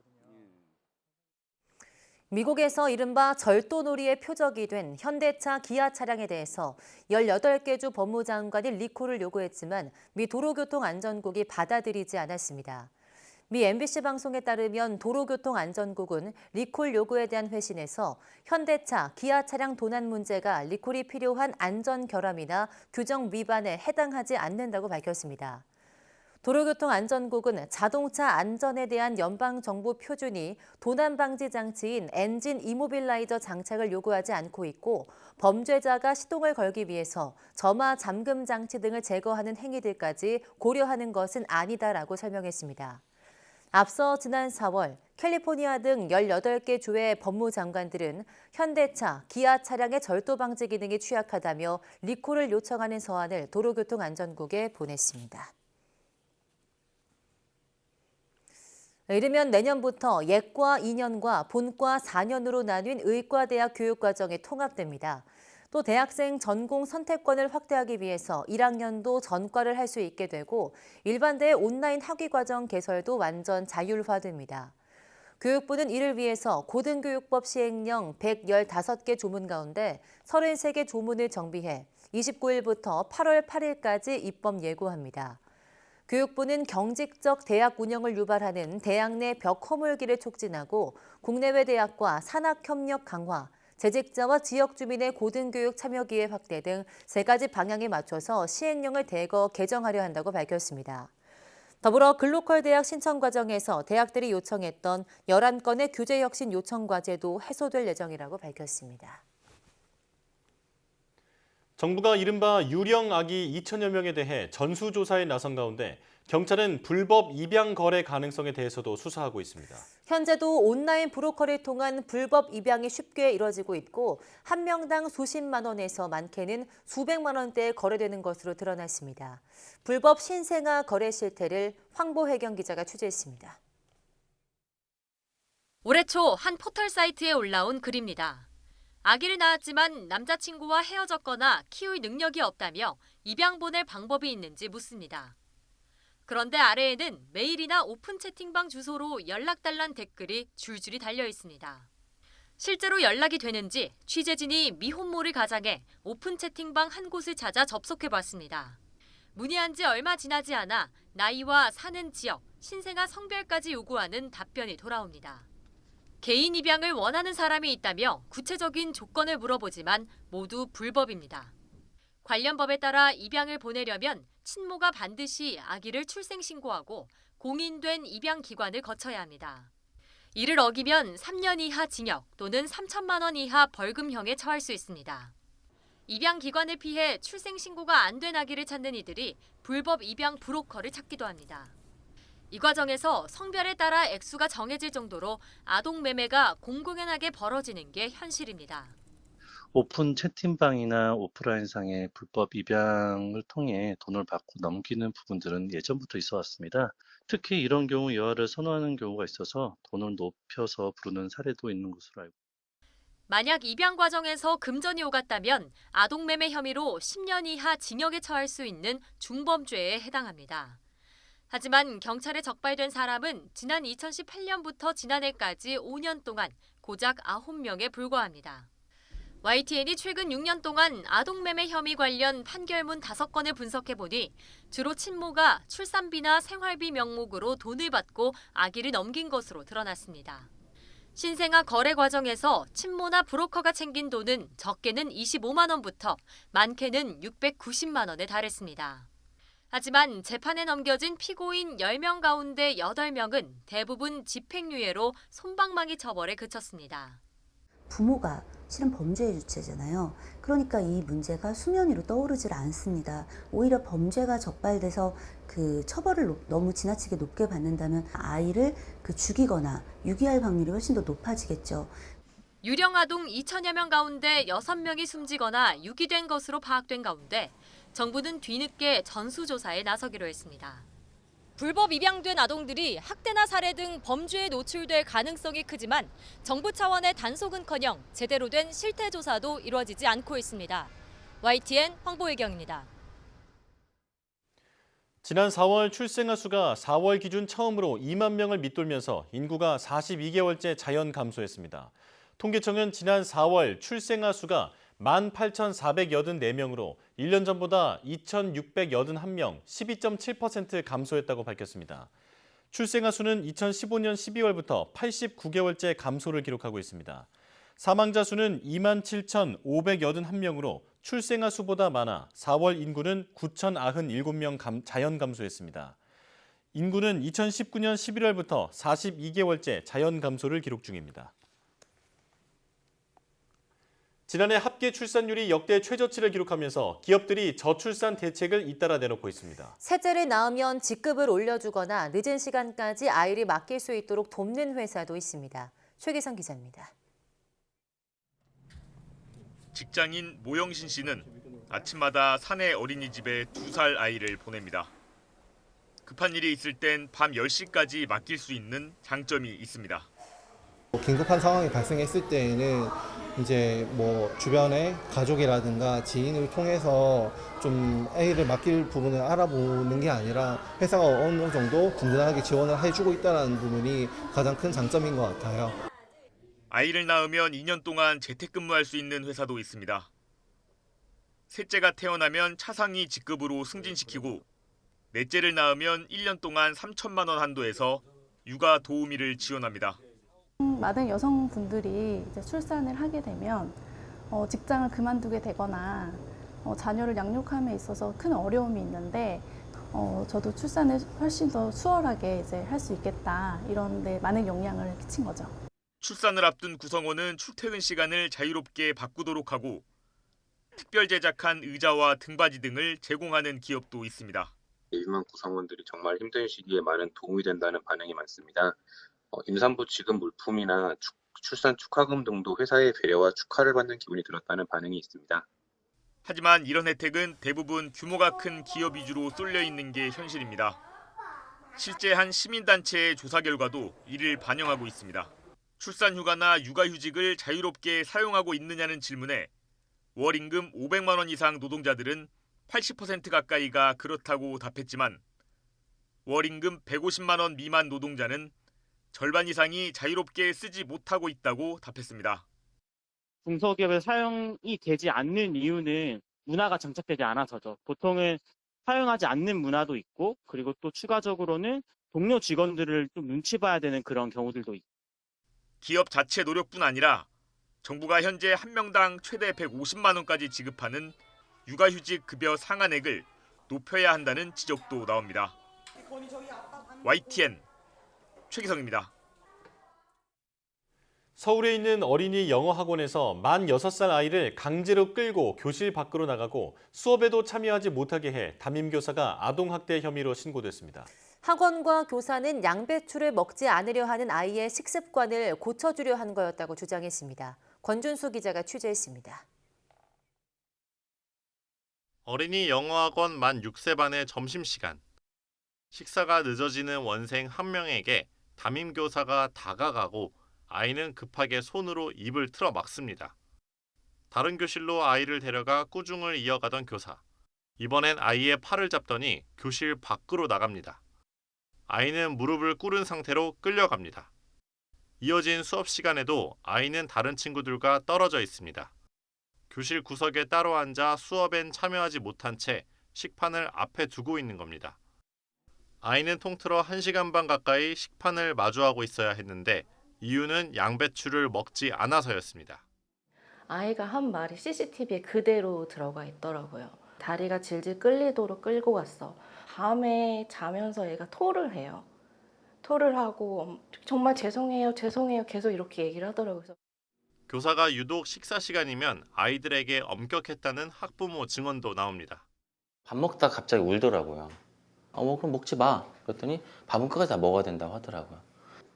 미국에서 이른바 절도놀이의 표적이 된 현대차, 기아 차량에 대해서 18개 주 법무장관이 리콜을 요구했지만 미 도로교통안전국이 받아들이지 않았습니다. 미 MBC 방송에 따르면 도로교통안전국은 리콜 요구에 대한 회신에서 현대차, 기아 차량 도난 문제가 리콜이 필요한 안전 결함이나 규정 위반에 해당하지 않는다고 밝혔습니다. 도로교통안전국은 자동차 안전에 대한 연방정부 표준이 도난 방지 장치인 엔진 이모빌라이저 장착을 요구하지 않고 있고 범죄자가 시동을 걸기 위해서 점화 잠금 장치 등을 제거하는 행위들까지 고려하는 것은 아니다라고 설명했습니다. 앞서 지난 4월 캘리포니아 등 18개 주의 법무장관들은 현대차, 기아 차량의 절도 방지 기능이 취약하다며 리콜을 요청하는 서한을 도로교통안전국에 보냈습니다. 이르면 내년부터 예과 2년과 본과 4년으로 나뉜 의과대학 교육과정이 통합됩니다. 또 대학생 전공 선택권을 확대하기 위해서 1학년도 전과를 할 수 있게 되고 일반대의 온라인 학위과정 개설도 완전 자율화됩니다. 교육부는 이를 위해서 고등교육법 시행령 115개 조문 가운데 33개 조문을 정비해 29일부터 8월 8일까지 입법 예고합니다. 교육부는 경직적 대학 운영을 유발하는 대학 내 벽 허물기를 촉진하고 국내외 대학과 산학협력 강화, 재직자와 지역 주민의 고등교육 참여 기회 확대 등 3가지 방향에 맞춰서 시행령을 대거 개정하려 한다고 밝혔습니다. 더불어 글로컬 대학 신청 과정에서 대학들이 요청했던 11건의 규제 혁신 요청 과제도 해소될 예정이라고 밝혔습니다. 정부가 이른바 유령 아기 2천여 명에 대해 전수조사에 나선 가운데 경찰은 불법 입양 거래 가능성에 대해서도 수사하고 있습니다. 현재도 온라인 브로커를 통한 불법 입양이 쉽게 이뤄지고 있고 한 명당 수십만 원에서 많게는 수백만 원대에 거래되는 것으로 드러났습니다. 불법 신생아 거래 실태를 황보혜경 기자가 취재했습니다. 올해 초 한 포털 사이트에 올라온 글입니다. 아기를 낳았지만 남자친구와 헤어졌거나 키울 능력이 없다며 입양 보낼 방법이 있는지 묻습니다. 그런데 아래에는 메일이나 오픈 채팅방 주소로 연락달란 댓글이 줄줄이 달려 있습니다. 실제로 연락이 되는지 취재진이 미혼모를 가장해 오픈 채팅방 한 곳을 찾아 접속해봤습니다. 문의한 지 얼마 지나지 않아 나이와 사는 지역, 신생아 성별까지 요구하는 답변이 돌아옵니다. 개인 입양을 원하는 사람이 있다며 구체적인 조건을 물어보지만 모두 불법입니다. 관련 법에 따라 입양을 보내려면 친모가 반드시 아기를 출생신고하고 공인된 입양기관을 거쳐야 합니다. 이를 어기면 3년 이하 징역 또는 3천만 원 이하 벌금형에 처할 수 있습니다. 입양기관을 피해 출생신고가 안 된 아기를 찾는 이들이 불법 입양 브로커를 찾기도 합니다. 이 과정에서 성별에 따라 액수가 정해질 정도로 아동 매매가 공공연하게 벌어지는 게 현실입니다. 오픈 채팅방이나 오프라인상의 불법 입양을 통해 돈을 받고 넘기는 부분들은 예전부터 있어 왔습니다. 특히 이런 경우 여아를 선호하는 경우가 있어서 돈을 높여서 부르는 사례도 있는 것으로 알고 있습니다. 만약 입양 과정에서 금전이 오갔다면 아동매매 혐의로 10년 이하 징역에 처할 수 있는 중범죄에 해당합니다. 하지만 경찰에 적발된 사람은 지난 2018년부터 지난해까지 5년 동안 고작 9명에 불과합니다. YTN이 최근 6년 동안 아동매매 혐의 관련 판결문 5건을 분석해보니 주로 친모가 출산비나 생활비 명목으로 돈을 받고 아기를 넘긴 것으로 드러났습니다. 신생아 거래 과정에서 친모나 브로커가 챙긴 돈은 적게는 25만 원부터 많게는 690만 원에 달했습니다. 하지만 재판에 넘겨진 피고인 10명 가운데 8명은 대부분 집행유예로 솜방망이 처벌에 그쳤습니다. 부모가 실은 범죄의 주체잖아요. 그러니까 이 문제가 수면 위로 떠오르질 않습니다. 오히려 범죄가 적발돼서 그 처벌을 너무 지나치게 높게 받는다면 아이를 죽이거나 유기할 확률이 훨씬 더 높아지겠죠. 유령 아동 2천여 명 가운데 6명이 숨지거나 유기된 것으로 파악된 가운데 정부는 뒤늦게 전수조사에 나서기로 했습니다. 불법 입양된 아동들이 학대나 살해 등 범죄에 노출될 가능성이 크지만 정부 차원의 단속은커녕 제대로 된 실태 조사도 이루어지지 않고 있습니다. YTN 황보혜경입니다. 지난 4월 출생아 수가 4월 기준 처음으로 2만 명을 밑돌면서 인구가 42개월째 자연 감소했습니다. 통계청은 지난 4월 출생아 수가 18,484명으로 1년 전보다 2,681명, 12.7% 감소했다고 밝혔습니다. 출생아 수는 2015년 12월부터 89개월째 감소를 기록하고 있습니다. 사망자 수는 27,581명으로 출생아 수보다 많아 4월 인구는 9,097명 자연 감소했습니다. 인구는 2019년 11월부터 42개월째 자연 감소를 기록 중입니다. 지난해 합계 출산율이 역대 최저치를 기록하면서 기업들이 저출산 대책을 잇따라 내놓고 있습니다. 셋째를 낳으면 직급을 올려주거나 늦은 시간까지 아이를 맡길 수 있도록 돕는 회사도 있습니다. 최기성 기자입니다. 직장인 모영신 씨는 아침마다 사내 어린이집에 2살 아이를 보냅니다. 급한 일이 있을 땐 밤 10시까지 맡길 수 있는 장점이 있습니다. 긴급한 상황이 발생했을 때에는 이제 주변의 가족이라든가 지인을 통해서 좀 애를 맡길 부분을 알아보는 게 아니라 회사가 어느 정도 든든하게 지원을 해주고 있다는 부분이 가장 큰 장점인 것 같아요. 아이를 낳으면 2년 동안 재택근무할 수 있는 회사도 있습니다. 셋째가 태어나면 차상위 직급으로 승진시키고 넷째를 낳으면 1년 동안 3천만 원 한도에서 육아 도우미를 지원합니다. 많은 여성분들이 이제 출산을 하게 되면 직장을 그만두게 되거나 자녀를 양육함에 있어서 큰 어려움이 있는데 저도 출산을 훨씬 더 수월하게 이제 할 수 있겠다 이런 데 많은 영향을 끼친 거죠. 출산을 앞둔 구성원은 출퇴근 시간을 자유롭게 바꾸도록 하고 특별 제작한 의자와 등받이 등을 제공하는 기업도 있습니다. 임원 구성원들이 정말 힘든 시기에 많은 도움이 된다는 반응이 많습니다. 임산부 지급 물품이나 출산 축하금 등도 회사의 배려와 축하를 받는 기분이 들었다는 반응이 있습니다. 하지만 이런 혜택은 대부분 규모가 큰 기업 위주로 쏠려 있는 게 현실입니다. 실제 한 시민단체의 조사 결과도 이를 반영하고 있습니다. 출산휴가나 육아휴직을 자유롭게 사용하고 있느냐는 질문에 월 임금 500만 원 이상 노동자들은 80% 가까이가 그렇다고 답했지만 월 임금 150만 원 미만 노동자는 절반 이상이 자유롭게 쓰지 못하고 있다고 답했습니다. 중소기업에 사용이 되지 않는 이유는 문화가 정착되지 않아서죠. 보통은 사용하지 않는 문화도 있고 그리고 또 추가적으로는 동료 직원들을 좀 눈치 봐야 되는 그런 경우들도 있고. 기업 자체 노력뿐 아니라 정부가 현재 한 명당 최대 150만 원까지 지급하는 육아휴직 급여 상한액을 높여야 한다는 지적도 나옵니다. YTN 최기성입니다. 서울에 있는 어린이 영어 학원에서 만 6살 아이를 강제로 끌고 교실 밖으로 나가고 수업에도 참여하지 못하게 해 담임교사가 아동학대 혐의로 신고됐습니다. 학원과 교사는 양배추를 먹지 않으려 하는 아이의 식습관을 고쳐주려 한 거였다고 주장했습니다. 권준수 기자가 취재했습니다. 어린이 영어학원 만 6세 반의 점심시간. 식사가 늦어지는 원생 한 명에게 담임교사가 다가가고 아이는 급하게 손으로 입을 틀어 막습니다. 다른 교실로 아이를 데려가 꾸중을 이어가던 교사. 이번엔 아이의 팔을 잡더니 교실 밖으로 나갑니다. 아이는 무릎을 꿇은 상태로 끌려갑니다. 이어진 수업 시간에도 아이는 다른 친구들과 떨어져 있습니다. 교실 구석에 따로 앉아 수업엔 참여하지 못한 채 식판을 앞에 두고 있는 겁니다. 아이는 통틀어 1시간 반 가까이 식판을 마주하고 있어야 했는데 이유는 양배추를 먹지 않아서였습니다. 아이가 한 말이 CCTV에 그대로 들어가 있더라고요. 다리가 질질 끌리도록 끌고 갔어. 밤에 자면서 얘가 토를 해요. 토를 하고 정말 죄송해요, 죄송해요 계속 이렇게 얘기를 하더라고요. 교사가 유독 식사 시간이면 아이들에게 엄격했다는 학부모 증언도 나옵니다. 밥 먹다가 갑자기 울더라고요. 뭐 그럼 먹지 마. 그랬더니 밥은 끝까지 다 먹어야 된다고 하더라고요.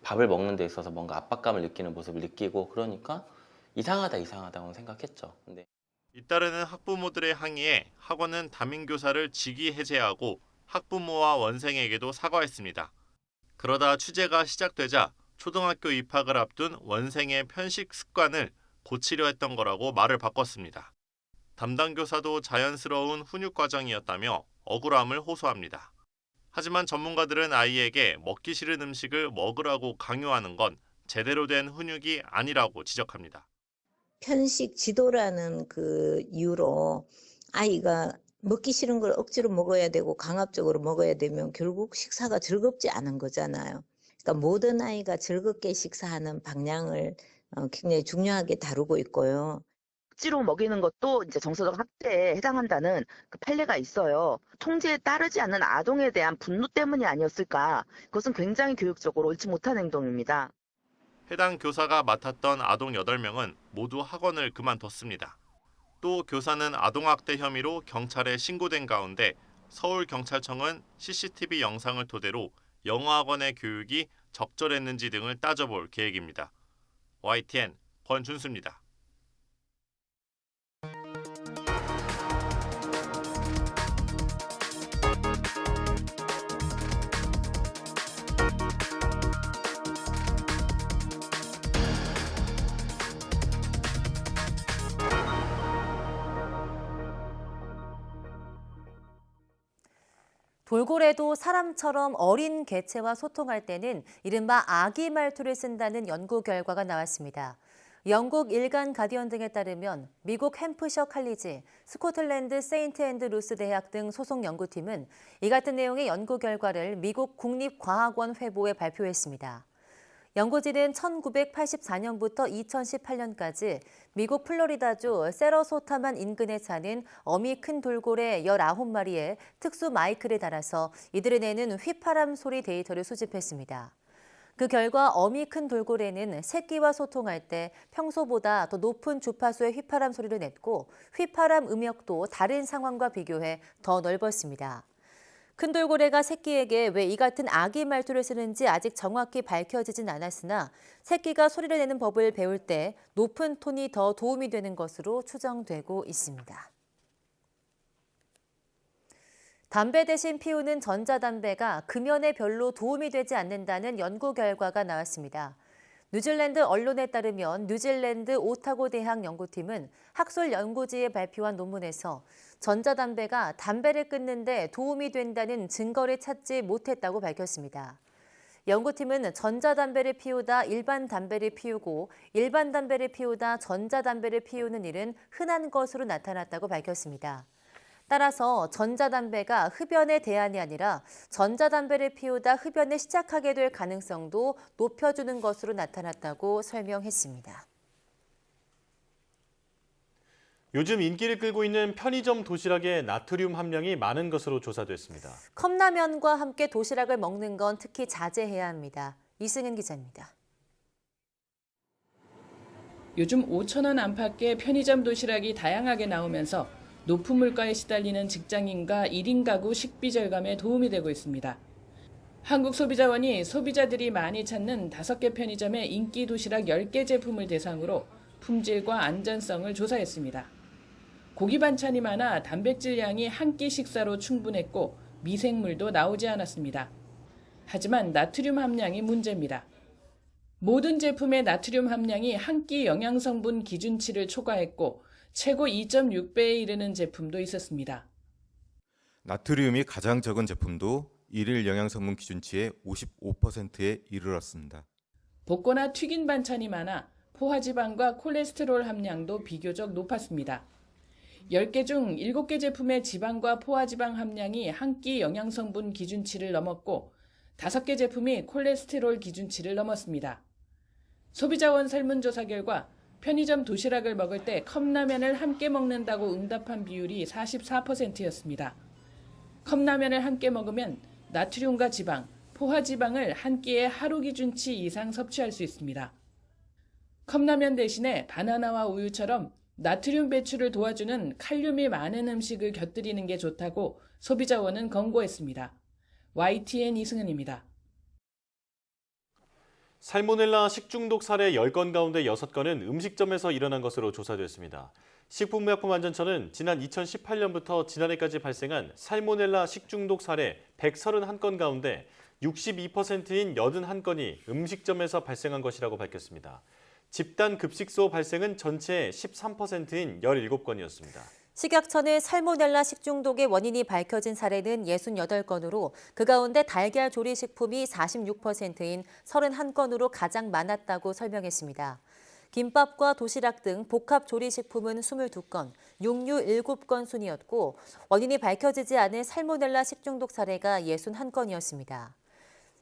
밥을 먹는 데 있어서 뭔가 압박감을 느끼는 모습을 느끼고 그러니까 이상하다고 생각했죠. 근데 잇따르는 학부모들의 항의에 학원은 담임교사를 직위 해제하고 학부모와 원생에게도 사과했습니다. 그러다 취재가 시작되자 초등학교 입학을 앞둔 원생의 편식 습관을 고치려 했던 거라고 말을 바꿨습니다. 담당 교사도 자연스러운 훈육 과정이었다며 억울함을 호소합니다. 하지만 전문가들은 아이에게 먹기 싫은 음식을 먹으라고 강요하는 건 제대로 된 훈육이 아니라고 지적합니다. 편식 지도라는 그 이유로 아이가 먹기 싫은 걸 억지로 먹어야 되고 강압적으로 먹어야 되면 결국 식사가 즐겁지 않은 거잖아요. 그러니까 모든 아이가 즐겁게 식사하는 방향을 굉장히 중요하게 다루고 있고요. 억지로 먹이는 것도 이제 정서적 학대에 해당한다는 그 판례가 있어요. 통제에 따르지 않는 아동에 대한 분노 때문이 아니었을까. 그것은 굉장히 교육적으로 옳지 못한 행동입니다. 해당 교사가 맡았던 아동 8명은 모두 학원을 그만뒀습니다. 또 교사는 아동학대 혐의로 경찰에 신고된 가운데 서울경찰청은 CCTV 영상을 토대로 영어학원의 교육이 적절했는지 등을 따져볼 계획입니다. YTN 권준수입니다. 돌고래도 사람처럼 어린 개체와 소통할 때는 이른바 아기 말투를 쓴다는 연구 결과가 나왔습니다. 영국 일간 가디언 등에 따르면 미국 햄프셔 칼리지, 스코틀랜드 세인트 앤드루스 대학 등 소속 연구팀은 이 같은 내용의 연구 결과를 미국 국립과학원 회보에 발표했습니다. 연구진은 1984년부터 2018년까지 미국 플로리다주 세러소타만 인근에 사는 어미 큰 돌고래 19마리에 특수 마이크를 달아서 이들이 내는 휘파람 소리 데이터를 수집했습니다. 그 결과 어미 큰 돌고래는 새끼와 소통할 때 평소보다 더 높은 주파수의 휘파람 소리를 냈고 휘파람 음역도 다른 상황과 비교해 더 넓었습니다. 큰 돌고래가 새끼에게 왜 이 같은 아기 말투를 쓰는지 아직 정확히 밝혀지진 않았으나 새끼가 소리를 내는 법을 배울 때 높은 톤이 더 도움이 되는 것으로 추정되고 있습니다. 담배 대신 피우는 전자담배가 금연에 별로 도움이 되지 않는다는 연구 결과가 나왔습니다. 뉴질랜드 언론에 따르면 뉴질랜드 오타고 대학 연구팀은 학술 연구지에 발표한 논문에서 전자담배가 담배를 끊는 데 도움이 된다는 증거를 찾지 못했다고 밝혔습니다. 연구팀은 전자담배를 피우다 일반 담배를 피우고 일반 담배를 피우다 전자담배를 피우는 일은 흔한 것으로 나타났다고 밝혔습니다. 따라서 전자담배가 흡연의 대안이 아니라 전자담배를 피우다 흡연을 시작하게 될 가능성도 높여주는 것으로 나타났다고 설명했습니다. 요즘 인기를 끌고 있는 편의점 도시락에 나트륨 함량이 많은 것으로 조사됐습니다. 컵라면과 함께 도시락을 먹는 건 특히 자제해야 합니다. 이승은 기자입니다. 요즘 5,000원 안팎의 편의점 도시락이 다양하게 나오면서 높은 물가에 시달리는 직장인과 1인 가구 식비 절감에 도움이 되고 있습니다. 한국소비자원이 소비자들이 많이 찾는 5개 편의점의 인기 도시락 10개 제품을 대상으로 품질과 안전성을 조사했습니다. 고기 반찬이 많아 단백질 양이 한 끼 식사로 충분했고 미생물도 나오지 않았습니다. 하지만 나트륨 함량이 문제입니다. 모든 제품의 나트륨 함량이 한 끼 영양성분 기준치를 초과했고 최고 2.6배에 이르는 제품도 있었습니다. 나트륨이 가장 적은 제품도 일일 영양성분 기준치의 55%에 이르렀습니다. 볶거나 튀긴 반찬이 많아 포화지방과 콜레스테롤 함량도 비교적 높았습니다. 10개 중 7개 제품의 지방과 포화지방 함량이 한 끼 영양성분 기준치를 넘었고 5개 제품이 콜레스테롤 기준치를 넘었습니다. 소비자원 설문조사 결과 편의점 도시락을 먹을 때 컵라면을 함께 먹는다고 응답한 비율이 44%였습니다. 컵라면을 함께 먹으면 나트륨과 지방, 포화지방을 한 끼에 하루 기준치 이상 섭취할 수 있습니다. 컵라면 대신에 바나나와 우유처럼 나트륨 배출을 도와주는 칼륨이 많은 음식을 곁들이는 게 좋다고 소비자원은 권고했습니다. YTN 이승은입니다. 살모넬라 식중독 사례 10건 가운데 6건은 음식점에서 일어난 것으로 조사됐습니다. 식품의약품안전처는 지난 2018년부터 지난해까지 발생한 살모넬라 식중독 사례 131건 가운데 62%인 81건이 음식점에서 발생한 것이라고 밝혔습니다. 집단 급식소 발생은 전체의 13%인 17건이었습니다. 식약처는 살모넬라 식중독의 원인이 밝혀진 사례는 68건으로 그 가운데 달걀 조리식품이 46%인 31건으로 가장 많았다고 설명했습니다. 김밥과 도시락 등 복합 조리식품은 22건, 육류 7건 순이었고 원인이 밝혀지지 않은 살모넬라 식중독 사례가 61건이었습니다.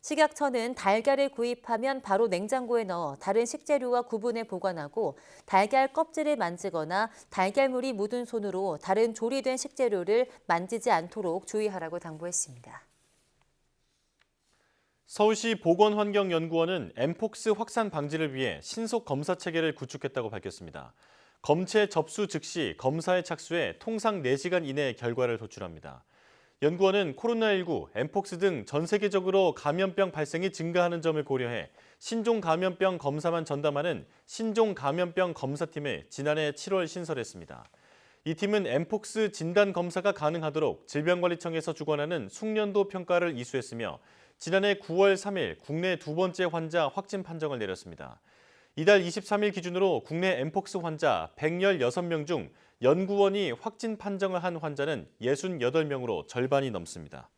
식약처는 달걀을 구입하면 바로 냉장고에 넣어 다른 식재료와 구분해 보관하고 달걀 껍질을 만지거나 달걀물이 묻은 손으로 다른 조리된 식재료를 만지지 않도록 주의하라고 당부했습니다. 서울시 보건환경연구원은 엠폭스 확산 방지를 위해 신속 검사 체계를 구축했다고 밝혔습니다. 검체 접수 즉시 검사에 착수해 통상 4시간 이내에 결과를 도출합니다. 연구원은 코로나19, 엠폭스 등 전 세계적으로 감염병 발생이 증가하는 점을 고려해 신종 감염병 검사만 전담하는 신종 감염병 검사팀을 지난해 7월 신설했습니다. 이 팀은 엠폭스 진단 검사가 가능하도록 질병관리청에서 주관하는 숙련도 평가를 이수했으며 지난해 9월 3일 국내 2번째 환자 확진 판정을 내렸습니다. 이달 23일 기준으로 국내 엠폭스 환자 116명 중 연구원이 확진 판정을 한 환자는 68명으로 절반이 넘습니다.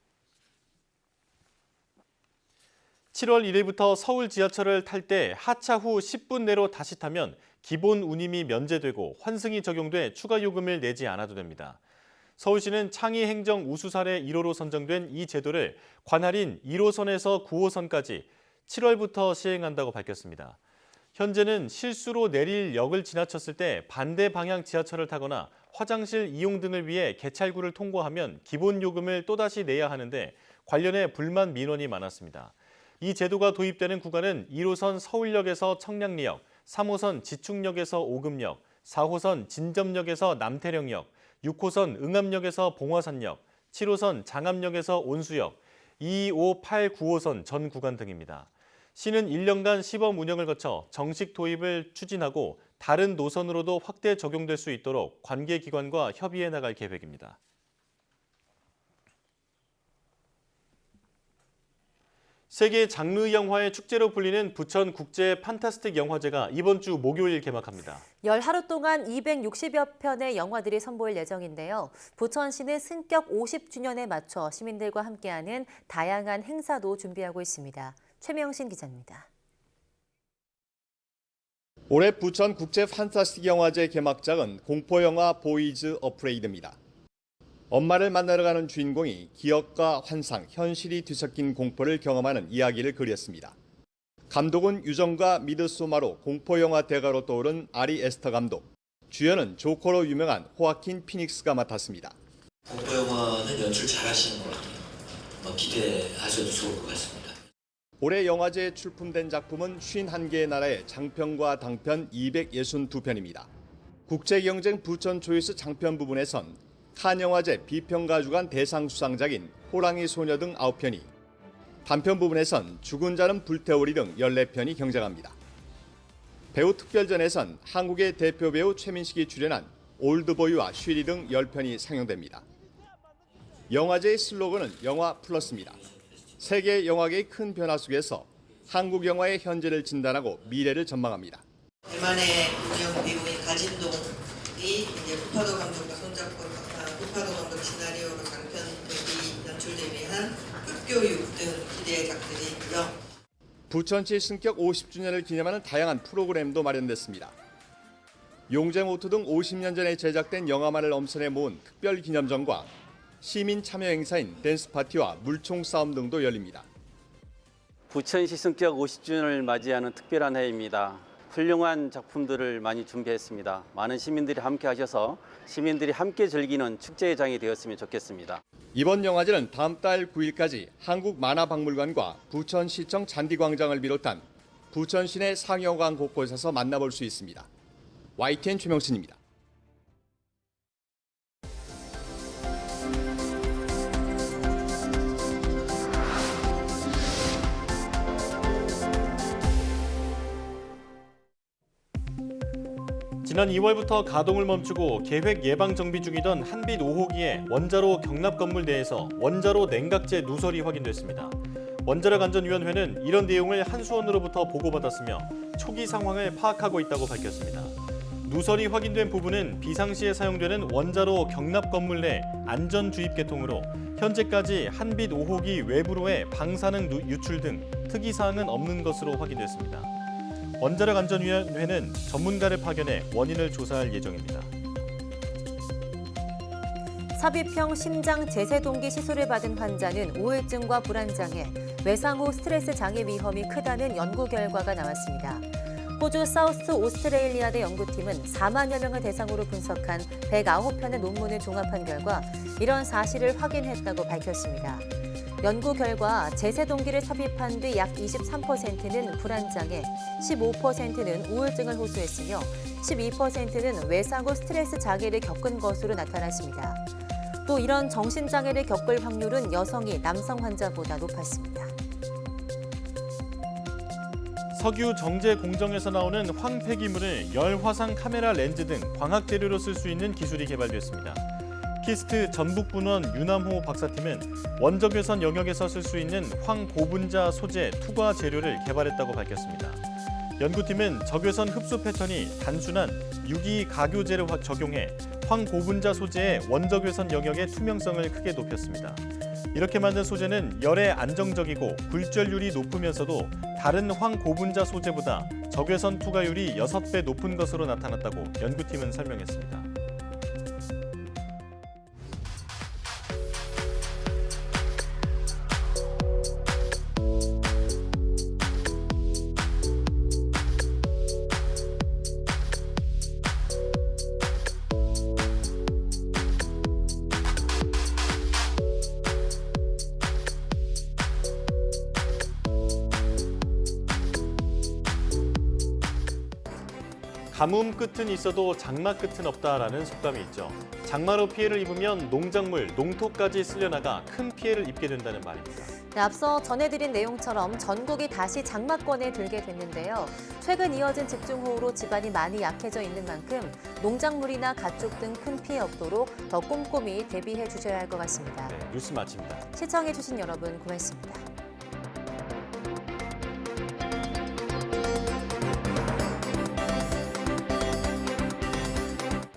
7월 1일부터 서울 지하철을 탈 때 하차 후 10분 내로 다시 타면 기본 운임이 면제되고 환승이 적용돼 추가 요금을 내지 않아도 됩니다. 서울시는 창의 행정 우수 사례 1호로 선정된 이 제도를 관할인 1호선에서 9호선까지 7월부터 시행한다고 밝혔습니다. 현재는 실수로 내릴 역을 지나쳤을 때 반대 방향 지하철을 타거나 화장실 이용 등을 위해 개찰구를 통과하면 기본 요금을 또다시 내야 하는데 관련해 불만 민원이 많았습니다. 이 제도가 도입되는 구간은 1호선 서울역에서 청량리역, 3호선 지축역에서 오금역, 4호선 진접역에서 남태령역, 6호선 응암역에서 봉화산역, 7호선 장암역에서 온수역, 2, 5, 8, 9호선 전 구간 등입니다. 시는 1년간 시범 운영을 거쳐 정식 도입을 추진하고 다른 노선으로도 확대 적용될 수 있도록 관계기관과 협의해 나갈 계획입니다. 세계 장르 영화의 축제로 불리는 부천 국제 판타스틱 영화제가 이번 주 목요일 개막합니다. 열 하루 동안 260여 편의 영화들이 선보일 예정인데요. 부천시는 승격 50주년에 맞춰 시민들과 함께하는 다양한 행사도 준비하고 있습니다. 최명신 기자입니다. 올해 부천 국제 판타스틱 영화제 개막작은 공포영화 보이즈 어프레이드입니다. 엄마를 만나러 가는 주인공이 기억과 환상, 현실이 뒤섞인 공포를 경험하는 이야기를 그렸습니다. 감독은 유정과 미드소마로 공포영화 대가로 떠오른 아리 에스터 감독, 주연은 조커로 유명한 호아킨 피닉스가 맡았습니다. 공포영화는 연출 잘하시는 것 같아요. 기대하셔도 좋을 것 같습니다. 올해 영화제에 출품된 작품은 51개의 나라의 장편과 단편 262편입니다. 국제경쟁 부천 초이스 장편 부분에선 칸 영화제 비평가 주간 대상 수상작인 호랑이 소녀 등 9편이, 단편 부분에선 죽은 자는 불태우리 등 14편이 경쟁합니다. 배우 특별전에선 한국의 대표 배우 최민식이 출연한 올드보이와 쉬리 등 10편이 상영됩니다. 영화제의 슬로건은 영화 플러스입니다. 세계 영화계의 큰 변화 속에서 한국 영화의 현재를 진단하고 미래를 전망합니다. 대만의 유명 배우인 가진동이 이제 부파도 감독과 손잡고 부파도 감독 시나리오로 장편 데뷔, 연출 데뷔한 끝교육 등 기대의 작들이 있고요. 부천시 승격 50주년을 기념하는 다양한 프로그램도 마련됐습니다. 용쟁오투 등 50년 전에 제작된 영화만을 엄선해 모은 특별 기념전과 시민 참여 행사인 댄스 파티와 물총 싸움 등도 열립니다. 부천시 승격 50주년을 맞이하는 특별한 해입니다. 훌륭한 작품들을 많이 준비했습니다. 많은 시민들이 함께 하셔서 시민들이 함께 즐기는 축제의 장이 되었으면 좋겠습니다. 이번 영화제는 다음 달 9일까지 한국만화박물관과 부천시청 잔디광장을 비롯한 부천 시내 상영관 곳곳에서 만나볼 수 있습니다. YTN 최명신입니다. 지난 2월부터 가동을 멈추고 계획 예방 정비 중이던 한빛 5호기의 원자로 경납 건물 내에서 원자로 냉각제 누설이 확인됐습니다. 원자력 안전위원회는 이런 내용을 한수원으로부터 보고받았으며 초기 상황을 파악하고 있다고 밝혔습니다. 누설이 확인된 부분은 비상시에 사용되는 원자로 경납 건물 내 안전 주입 계통으로 현재까지 한빛 5호기 외부로의 방사능 유출 등 특이 사항은 없는 것으로 확인됐습니다. 원자력 안전위원회는 전문가를 파견해 원인을 조사할 예정입니다. 삽입형 심장 제세 동기 시술을 받은 환자는 우울증과 불안장애, 외상 후 스트레스 장애 위험이 크다는 연구 결과가 나왔습니다. 호주 사우스 오스트레일리아대 연구팀은 4만여 명을 대상으로 분석한 109편의 논문을 종합한 결과 이런 사실을 확인했다고 밝혔습니다. 연구 결과 제세 동기를 삽입한 뒤 약 23%는 불안장애, 15%는 우울증을 호소했으며 12%는 외상 후 스트레스 장애를 겪은 것으로 나타났습니다. 또 이런 정신장애를 겪을 확률은 여성이 남성 환자보다 높았습니다. 석유 정제 공정에서 나오는 황폐기물을 열 화상 카메라 렌즈 등 광학 재료로 쓸 수 있는 기술이 개발됐습니다. 키스트 전북분원 유남호 박사팀은 원적외선 영역에서 쓸 수 있는 황고분자 소재 투과 재료를 개발했다고 밝혔습니다. 연구팀은 적외선 흡수 패턴이 단순한 유기 가교제를 적용해 황고분자 소재의 원적외선 영역의 투명성을 크게 높였습니다. 이렇게 만든 소재는 열에 안정적이고 굴절률이 높으면서도 다른 황고분자 소재보다 적외선 투과율이 6배 높은 것으로 나타났다고 연구팀은 설명했습니다. 가뭄 끝은 있어도 장마 끝은 없다라는 속담이 있죠. 장마로 피해를 입으면 농작물, 농토까지 쓸려나가 큰 피해를 입게 된다는 말입니다. 네, 앞서 전해드린 내용처럼 전국이 다시 장마권에 들게 됐는데요. 최근 이어진 집중호우로 집안이 많이 약해져 있는 만큼 농작물이나 가축 등 큰 피해 없도록 더 꼼꼼히 대비해 주셔야 할 것 같습니다. 네, 뉴스 마칩니다. 시청해주신 여러분 고맙습니다.